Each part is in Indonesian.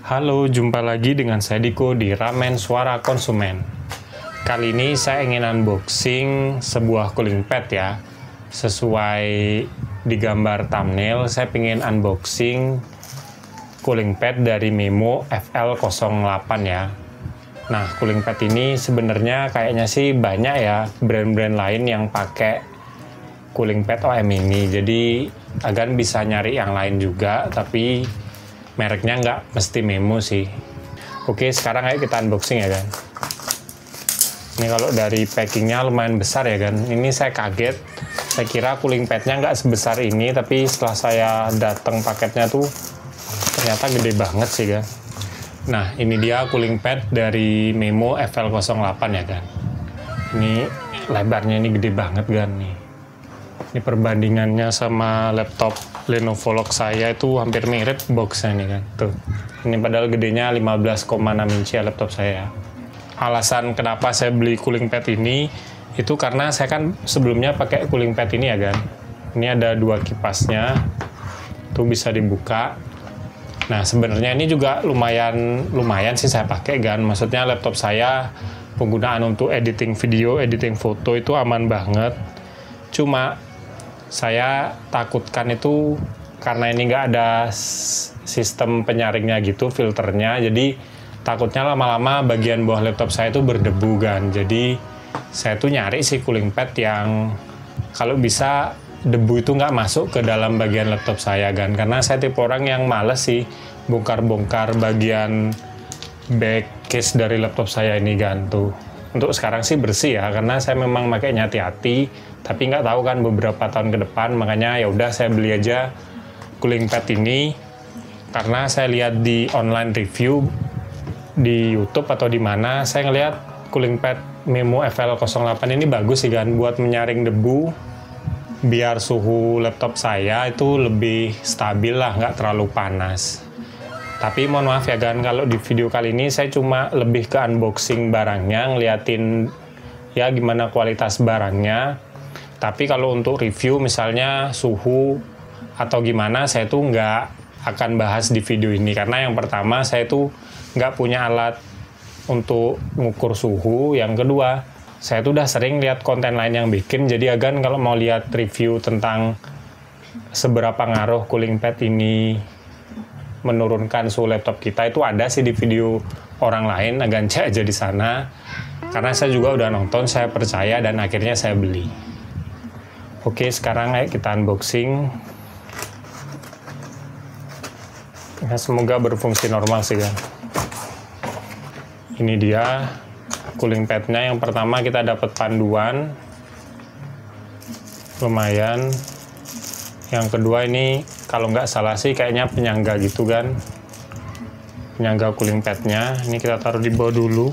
Halo, jumpa lagi dengan saya Diko di Ramen Suara Konsumen. Kali ini saya ingin unboxing sebuah cooling pad ya. Sesuai di gambar thumbnail, saya ingin unboxing cooling pad dari Memo FL08 ya. Nah, cooling pad ini sebenarnya kayaknya sih banyak ya brand-brand lain yang pakai cooling pad OM ini. Jadi, Agan bisa nyari yang lain juga, tapi mereknya nggak mesti Memo sih. Oke, sekarang ayo kita unboxing ya kan. Ini kalau dari packingnya lumayan besar ya kan. Ini saya kaget, saya kira cooling padnya nggak sebesar ini, tapi setelah saya datang paketnya tuh ternyata gede banget sih kan. Nah, ini dia cooling pad dari Memo FL08 ya kan. Ini lebarnya ini gede banget kan nih. Ini perbandingannya sama laptop Lenovo Log saya itu hampir mirip boxnya nih kan. Tuh. Ini padahal gedenya 15,6 inci ya laptop saya. Alasan kenapa saya beli cooling pad ini itu karena saya kan sebelumnya pakai cooling pad ini ya kan. Ini ada dua kipasnya. Tuh bisa dibuka. Nah, sebenarnya ini juga lumayan sih saya pakai kan. Maksudnya laptop saya penggunaan untuk editing video, editing foto itu aman banget. Cuma saya takutkan itu karena ini nggak ada sistem penyaringnya gitu, filternya, jadi takutnya lama-lama bagian bawah laptop saya itu berdebu kan. Jadi saya tuh nyari sih cooling pad yang kalau bisa debu itu nggak masuk ke dalam bagian laptop saya kan, karena saya tipe orang yang males sih bongkar-bongkar bagian back case dari laptop saya ini kan. Tuh untuk sekarang sih bersih ya, karena saya memang makainya hati-hati, tapi nggak tahu kan beberapa tahun ke depan, makanya ya udah saya beli aja cooling pad ini, karena saya lihat di online review di YouTube atau di mana, saya ngelihat cooling pad Memo FL08 ini bagus sih kan, buat menyaring debu, biar suhu laptop saya itu lebih stabil lah, nggak terlalu panas. Tapi mohon maaf ya kan, kalau di video kali ini saya cuma lebih ke unboxing barangnya, ngeliatin ya gimana kualitas barangnya. Tapi kalau untuk review misalnya suhu atau gimana, saya tuh nggak akan bahas di video ini. Karena yang pertama saya tuh nggak punya alat untuk mengukur suhu. Yang kedua, saya tuh udah sering lihat konten lain yang bikin. Jadi Agan kalau mau lihat review tentang seberapa ngaruh cooling pad ini menurunkan suhu laptop kita, itu ada sih di video orang lain, Agan cek aja di sana. Karena saya juga udah nonton, saya percaya dan akhirnya saya beli. Oke, sekarang ayo kita unboxing. Ya, semoga berfungsi normal sih kan. Ini dia cooling padnya. Yang pertama kita dapat panduan, lumayan. Yang kedua ini kalau nggak salah sih kayaknya penyangga gitu kan, penyangga cooling padnya. Ini kita taruh di bawah dulu.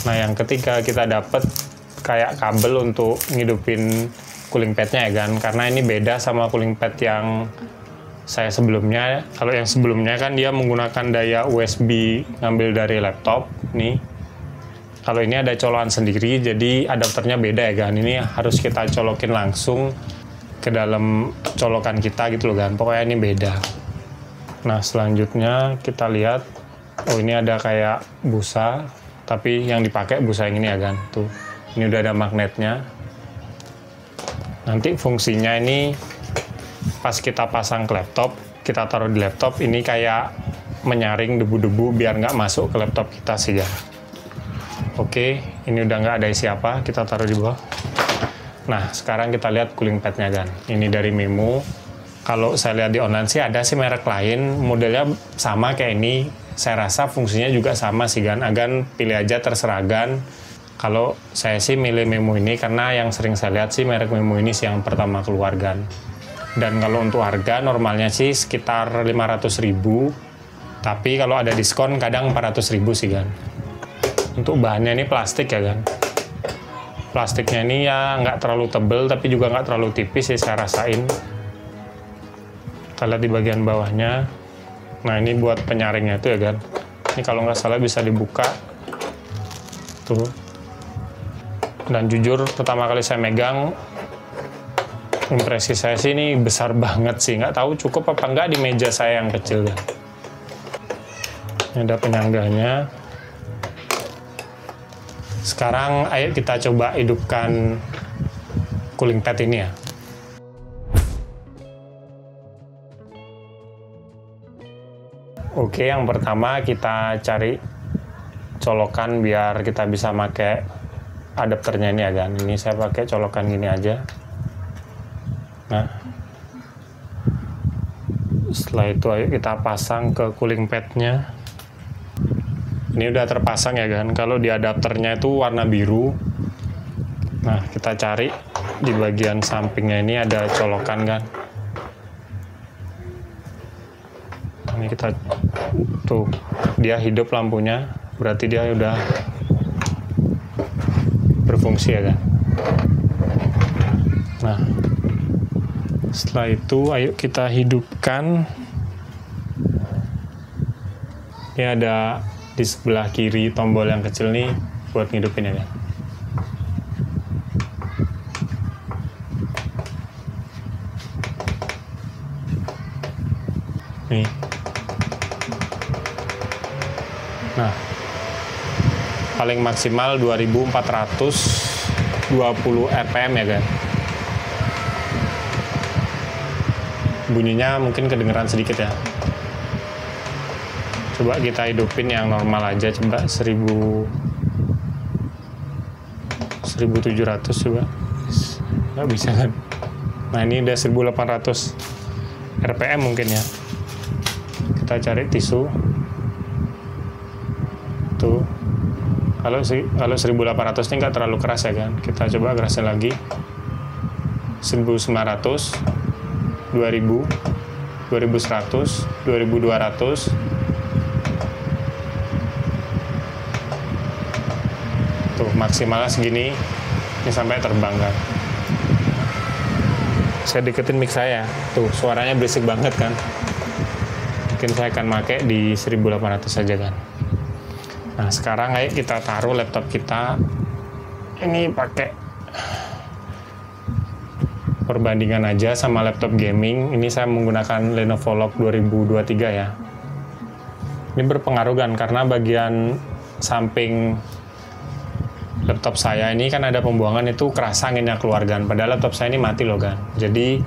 Nah, yang ketiga kita dapat kayak kabel untuk ngidupin cooling padnya ya kan, karena ini beda sama cooling pad yang saya sebelumnya. Kalau yang sebelumnya kan dia menggunakan daya USB ngambil dari laptop nih. Kalau ini ada colokan sendiri, jadi adapternya beda ya kan. Ini harus kita colokin langsung ke dalam colokan kita gitu loh kan. Pokoknya ini beda. Nah, selanjutnya kita lihat, oh ini ada kayak busa, tapi yang dipakai busa yang ini ya kan. Tuh, ini udah ada magnetnya. Nanti fungsinya ini pas kita pasang ke laptop, kita taruh di laptop, ini kayak menyaring debu-debu biar nggak masuk ke laptop kita sih ya. Oke, ini udah nggak ada isi apa, kita taruh di bawah. Nah, sekarang kita lihat cooling padnya kan. Ini dari Memo. Kalau saya lihat di online sih ada sih merek lain, modelnya sama kayak ini. Saya rasa fungsinya juga sama sih kan. Agan pilih aja, terserah Agan. Kalau saya sih milih Memo ini karena yang sering saya lihat sih merek Memo ini sih yang pertama keluar kan. Dan kalau untuk harga normalnya sih sekitar 500.000. Tapi kalau ada diskon kadang 400.000 sih kan. Untuk bahannya ini plastik ya kan. Plastiknya ini ya nggak terlalu tebel tapi juga nggak terlalu tipis sih saya rasain. Kita lihat di bagian bawahnya. Nah, ini buat penyaringnya itu ya kan. Ini kalau nggak salah bisa dibuka. Tuh. Dan jujur pertama kali saya megang, impresi saya sih ini besar banget sih. Nggak tahu cukup apa nggak di meja saya yang kecil kan. Ini ada penyangganya. Sekarang ayo kita coba hidupkan cooling pad ini ya. Oke, yang pertama kita cari colokan biar kita bisa pakai adapternya ini ya kan. Ini saya pakai colokan gini aja. Nah, setelah itu ayo kita pasang ke cooling padnya. Ini udah terpasang ya kan. Kalau di adapternya itu warna biru. Nah, kita cari di bagian sampingnya ini ada colokan kan. Ini kita tuh, dia hidup lampunya, berarti dia udah berfungsi ya kan. Nah, setelah itu ayo kita hidupkan. Ini ada di sebelah kiri tombol yang kecil nih buat ngidupin ya kan. Nih. Nah, paling maksimal 2420 rpm ya kan. Bunyinya mungkin kedengeran sedikit ya. Coba kita hidupin yang normal aja, coba 1700 coba. Nggak bisa kan. Nah, ini udah 1800 rpm mungkin ya. Kita cari tisu. Tuh, kalau 1800 ini nggak terlalu keras ya kan. Kita coba kerasin lagi. 1900, 2000, 2100, 2200. Tuh, maksimalnya segini. Ini sampai terbang kan. Saya deketin mic saya. Tuh, suaranya berisik banget kan. Mungkin saya akan pakai di 1800 saja kan. Nah, sekarang ayo kita taruh laptop kita. Ini pakai perbandingan aja sama laptop gaming. Ini saya menggunakan Lenovo Log 2023 ya. Ini berpengaruh kan, karena bagian samping laptop saya ini kan ada pembuangan, itu kerasa anginnya keluar kan. Padahal laptop saya ini mati loh kan. Jadi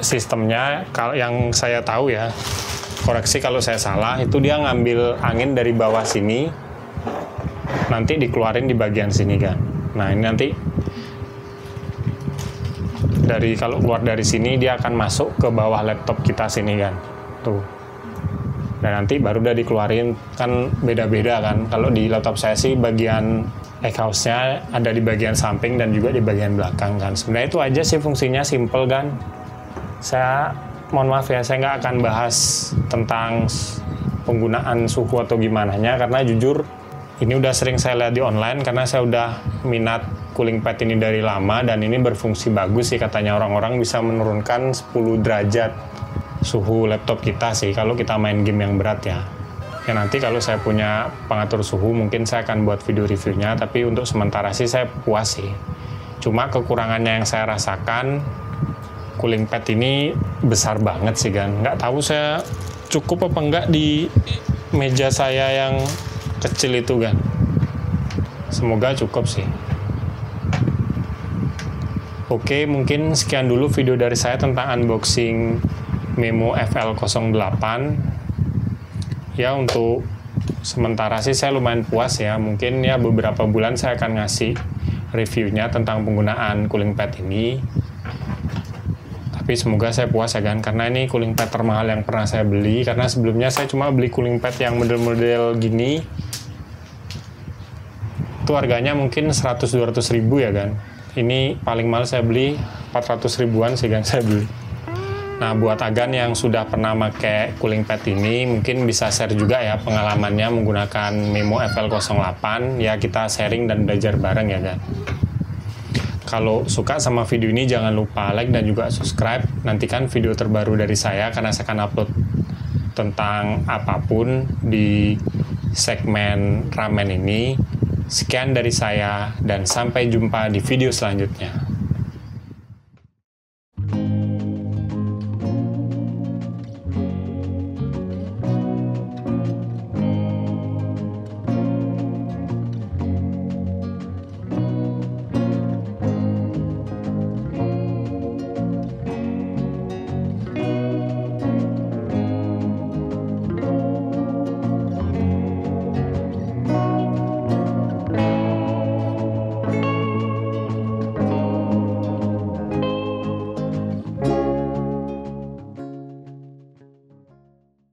sistemnya, kalau yang saya tahu ya, koreksi kalau saya salah, itu dia ngambil angin dari bawah sini, nanti dikeluarin di bagian sini kan. Nah, ini nanti kalau keluar dari sini, dia akan masuk ke bawah laptop kita sini kan. Tuh. Dan nanti baru udah dikeluarin, kan beda-beda kan. Kalau di laptop saya sih bagian exhaust-nya ada di bagian samping dan juga di bagian belakang kan. Sebenarnya itu aja sih fungsinya, simple kan. Saya mohon maaf ya, saya nggak akan bahas tentang penggunaan suhu atau gimananya, karena jujur ini udah sering saya lihat di online, karena saya udah minat cooling pad ini dari lama, dan ini berfungsi bagus sih katanya orang-orang, bisa menurunkan 10 derajat suhu laptop kita sih kalau kita main game yang berat ya. Ya nanti kalau saya punya pengatur suhu mungkin saya akan buat video reviewnya, tapi untuk sementara sih saya puas sih. Cuma kekurangannya yang saya rasakan, cooling pad ini besar banget sih kan. Nggak tahu saya cukup apa enggak di meja saya yang kecil itu kan. Semoga cukup sih. Oke, mungkin sekian dulu video dari saya tentang unboxing Memo FL08. Ya, untuk sementara sih saya lumayan puas ya. Mungkin ya beberapa bulan saya akan ngasih reviewnya tentang penggunaan cooling pad ini. Tapi semoga saya puas ya kan, karena ini cooling pad termahal yang pernah saya beli, karena sebelumnya saya cuma beli cooling pad yang model-model gini, itu harganya mungkin 100-200 ribu ya kan. Ini paling mahal saya beli 400 ribuan sih kan saya beli. Nah, buat agan yang sudah pernah pakai cooling pad ini, mungkin bisa share juga ya pengalamannya menggunakan Memo FL08, ya kita sharing dan belajar bareng ya kan. Kalau suka sama video ini jangan lupa like dan juga subscribe. Nantikan video terbaru dari saya, karena saya akan upload tentang apapun di segmen ramen ini. Sekian dari saya dan sampai jumpa di video selanjutnya.